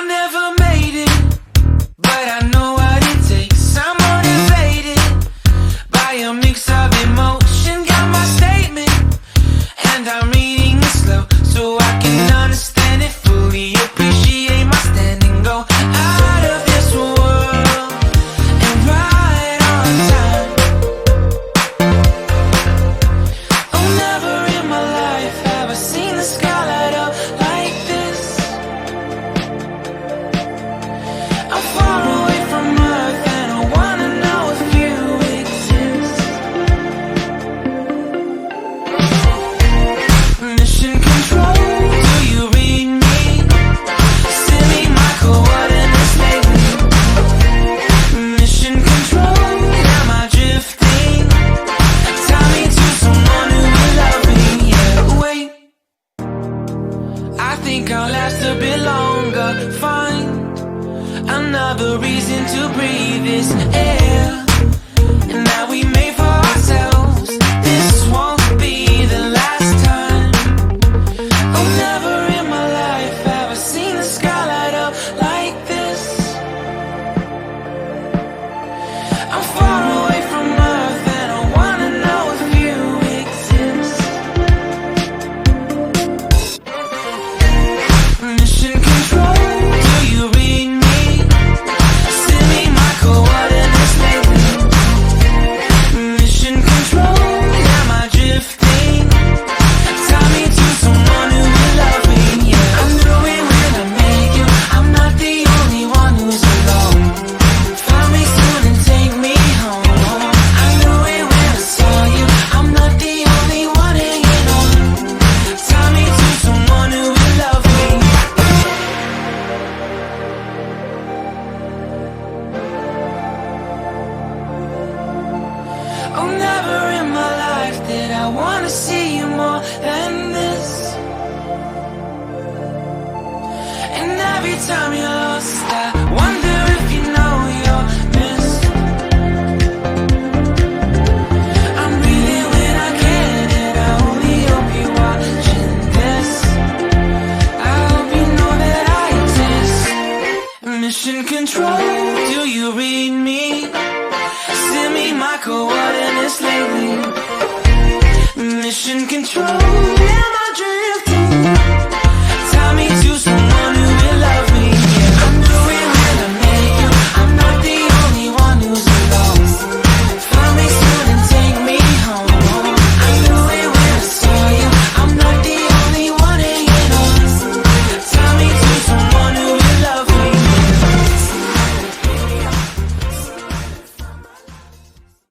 never made it, but I know what it takes. I'm motivated by a mix of emotion. Got my statement, and I'm reading it slow so I can understand it fully. Appreciate my standing, go out of this world and right on time. Oh, never in my life have I seen the sky light up like this. I'm far away from Earth and I wanna know if you exist. Mission control, do you read me? Send me my coordinates lately. Mission control, am I drifting? Tie me to someone who will love me. Yeah, wait, I think I'll last a bit longer. Find another reason to breathe this air, and that we made for ourselves. This won't be the last time. Oh, never in my life have I seen the sky light up like this. I'm far away from Earth and I wanna know if you exist. Mission control, do you read me? Send me my coordinates lately. Mission control, am I drifting? Tie me to someone who will love me. Yeah, I knew it when I met you. I'm not the only one who's alone. Find me soon and take me home. I knew it when I saw you. I'm not the only one hanging on. Tie me to someone who will love me. Oh, never in my life did I wanna see you more than this. And every time you're lost, I wonder if you know you're missed. I'm breathing when I can, and I only hope you're watching this. I hope you know that I exist. Mission control, do you read